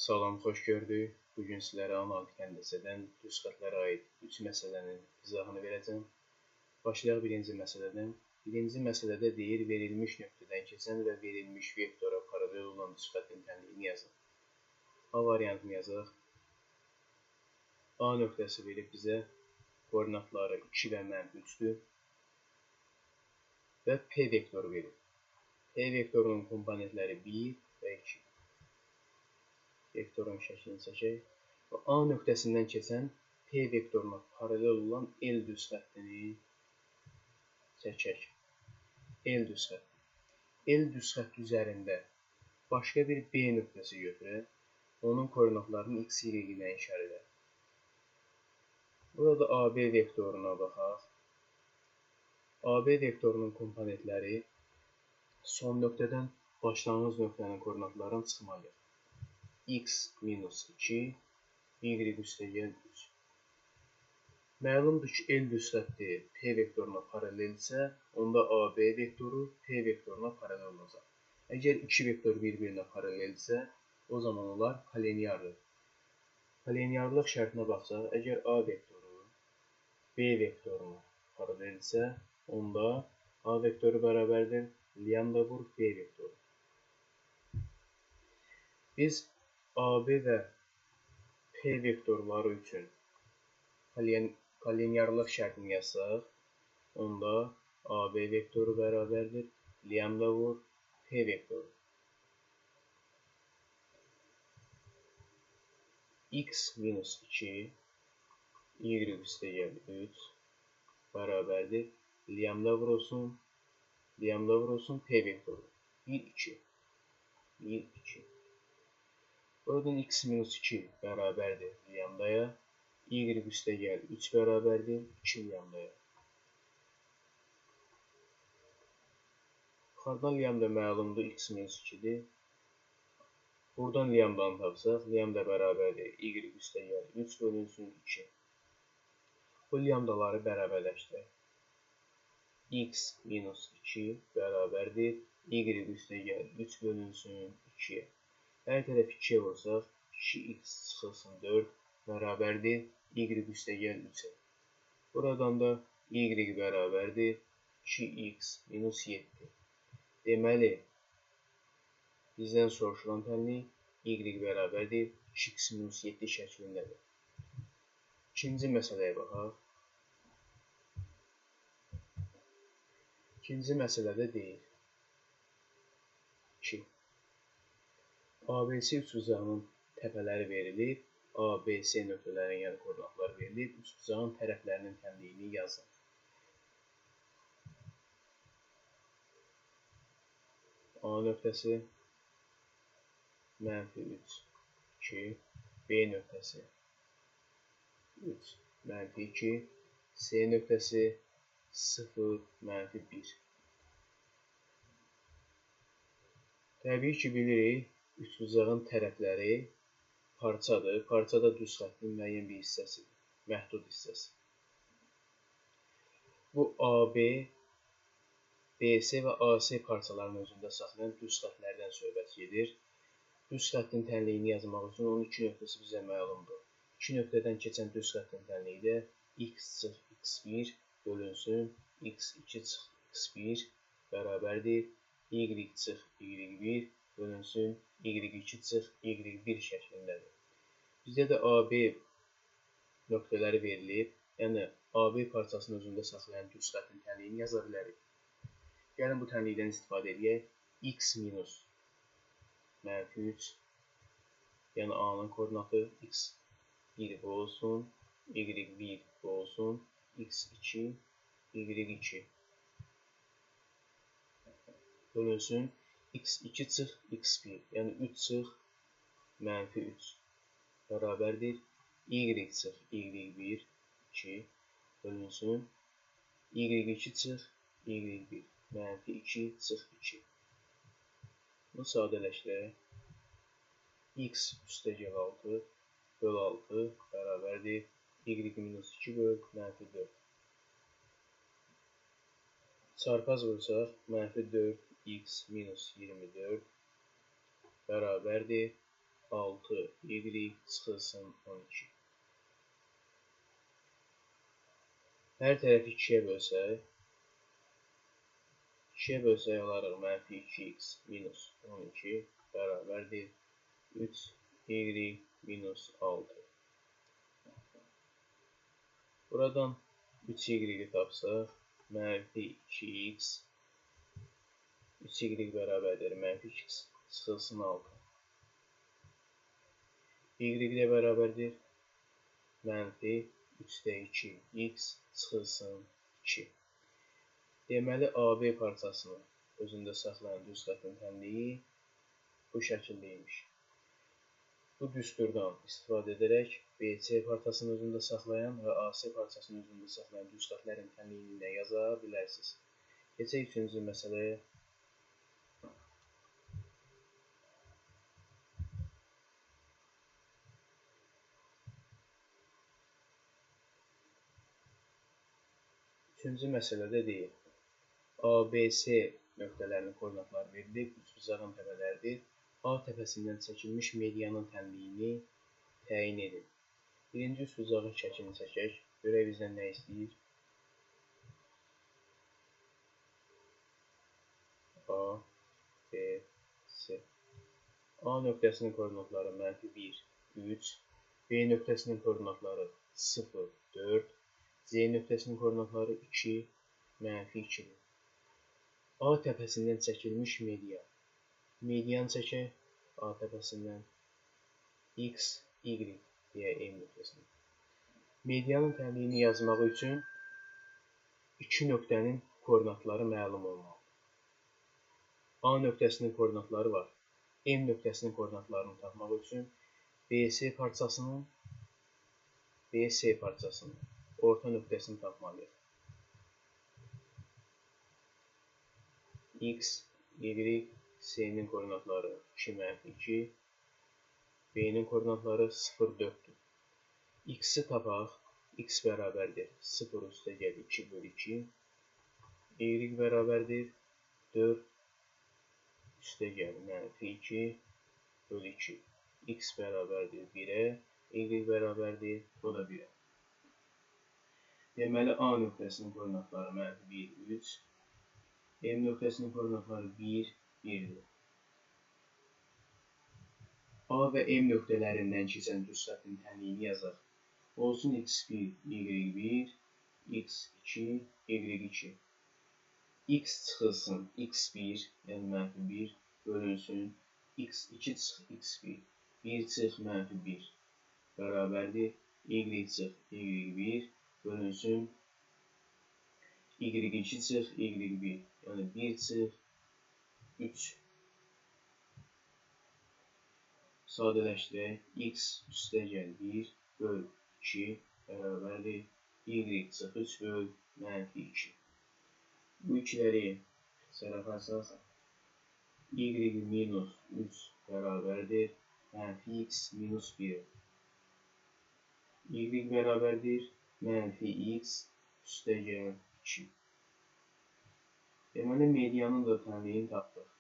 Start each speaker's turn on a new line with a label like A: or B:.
A: Salam, xoş gördük. Bugün sizlərə analitik həndəsədən düz xətlərə aid 3 məsələnin izahını verəcəm. Başlayaq birinci məsələdən. Birinci məsələdə deyir, verilmiş nöqtədən keçən və verilmiş vektora paralel olan düz xəttin tənliyini yazın. A variantını yazaq. A nöqtəsi verib bizə koordinatları 2 və -3-dür və P vektoru verib. P vektorunun komponentləri 1 və 2. Vektorun şəklini çəkək. A nöqtəsindən keçən P vektoruna paralel olan L düz xəttini çəkək. L düz xətti. L düz xətti üzərində başqa bir B nöqtəsi götürək. Onun koordinatlarını x, y ilə işarə edək. Burada AB vektoruna baxaq. AB vektorunun komponentləri son nöqtədən başlanğıc nöqtənin koordinatlarından çıxmalıyıq. X minus 2, y üstəgəl 3. Məlumdur ki, L düz xətti P vektoruna paraleldirsə, onda AB vektoru P vektoruna paralel olacaq. Əgər iki vektor bir-birinə paraleldirsə, o zaman onlar kollineardır. Kollinearlıq şərtinə baxsaq, əgər A vektoru B vektoruna paraleldirsə, onda A vektoru bərabərdir lambda vur B vektoru. Biz AB və P vektorları üçün kollinearlıq şərtini yazsaq, onda AB vektoru bərabərdir lambda vur P vektoru. X minus 2, y üstəgəl 3 bərabərdir lambda vurulsun P vektoru. 1, 2. 1, 2. Oradan x minus 2 bərabərdir lambdaya, y üstəgəl 3 bərabərdir 2 lambdaya. Yuxarıdan lambda məlumdur, x minus 2-dir. Buradan lambdanı tapsaq, lambda bərabərdir y üstəgəl 3 bölünsün 2. Bu lambdaları bərabərləşdirək. X minus 2 bərabərdir y üstəgəl 3 bölünsün 2-yə. Hər tərəf 2-yə vursaq, 2x çıxılsın 4 bərabərdir y üstəgəl 3-ə. Buradan da y bərabərdir 2x minus 7. Deməli, bizdən soruşulan tənlik y bərabərdir 2x minus 7 şəklindədir. İkinci məsələyə baxaq. İkinci məsələdə deyir 2. ABC üçbucağının təpələri verilib, ABC nöqtələrin yəni koordinatları verilib, üçbucağın tərəflərinin tənliyini yazın. A nöqtəsi -3, 2, B nöqtəsi 3, -2, C nöqtəsi 0, -1. Təbii ki, bilirik, üçbucağın tərəfləri parçadır. Parça da düz xəttin müəyyən bir hissəsidir, məhdud hissəsi. Bu AB, BC və AC parçalarının özündə saxlayan düz xətlərdən söhbət gedir. Düz xəttin tənliyini yazmaq üçün onun iki nöqtəsi bizə məlumdur. İki nöqtədən keçən düz xəttin tənliyi də x çıx x1 bölünsün x2 çıx x1 bərabərdir y çıx y1 bölünsün y2 çıx y1 şəklindədir. Bizdə də AB nöqtələri verilib, yəni AB parçasının özündə saxlayan düz xəttin tənliyini yaza bilərik. Gəlin bu tənlikdən istifadə edək. X minus -3, yəni A-nın koordinatı x1 bu olsun, y1 bu olsun, x2, y2 bölünsün x2 çıx x1, yəni 3 çıx -3 bərabərdir y çıx y1 2 bölünsün y2 çıx y1 -2 çıx 2. Bunu sadələşdirək. X üstəgəl 6 böl 6 bərabərdir y minus 2 böl -4. Çarpaz vursaq, -4x minus 24 bərabərdir 6, y çıxılsın 12. Hər tərəfi 2-yə bölsək alarıq mənfi 2x minus 12 bərabərdir 3y minus 6. Buradan 3y tapsaq, mənfi 2x 3y bərabərdir mənfi 2x çıxılsın 6. Y də bərabərdir mənfi 3-də 2x çıxılsın 2. Deməli, AB parçasını özündə saxlayan düz xəttin tənliyi bu şəkildəymiş. Bu düsturdan istifadə edərək BC parçasını özündə saxlayan və AC parçasını özündə saxlayan düz xətlərin tənliyini də yaza bilərsiniz. Keçək 3-cü məsələyə. Üçüncü məsələdə deyil. ABC nöqtələrinin koordinatları verilib, üçbucağın təpələridir. A təpəsindən çəkilmiş medianın tənliyini təyin edin. Birinci üçbucağın şəklini çəkək. Görək bizdən nə istəyir? A, B, C. A nöqtəsinin koordinatları -1, 3. B nöqtəsinin koordinatları 0, 4. C nöqtəsinin koordinatları 2, -2-dir. A təpəsindən çəkilmiş median. Median çəkək. A təpəsindən x, y deyək M nöqtəsindən. Medianın tənliyini yazmaq üçün iki nöqtənin koordinatları məlum olmalıdır. A nöqtəsinin koordinatları var. M nöqtəsinin koordinatlarını tapmaq üçün BC parçasının orta nöqtəsini tapmalıyıq. X, Y, C'nin koordinatları 2, -2. B'nin koordinatları 0, 4-dür. X'i tapaq. X bərabərdir 0 üstə gəl 2 bölü 2. Y bərabərdir 4 üstə gəl -2 bölü 2. X bərabərdir 1-ə. Y bərabərdir o da 1-ə. Deməli, A nöqtəsinin koordinatları -1, 3. M nöqtəsinin koordinatları 1, 1-dir. A və M nöqtələrindən keçən düz xəttin tənliyini yazaq. Olsun x1, y1, x2, y2. X çıxılsın x1, yəni -1 bölünsün x2 çıx x1, 1 çıx -1 bərabərdir y çıx y1 bölünsün y2 çıx y1, yəni 1 çıx 3. Sadələşdirək. X üstə gəl 1 böl 2 bərabərdir y çıx 3 böl -2. Bu ikiləri sərəfə salsaq. Y minus 3 bərabərdir -x minus 1. Y bərabərdir -x üstə gəl 2. Deməli, medianın da tənliyini tapdıq.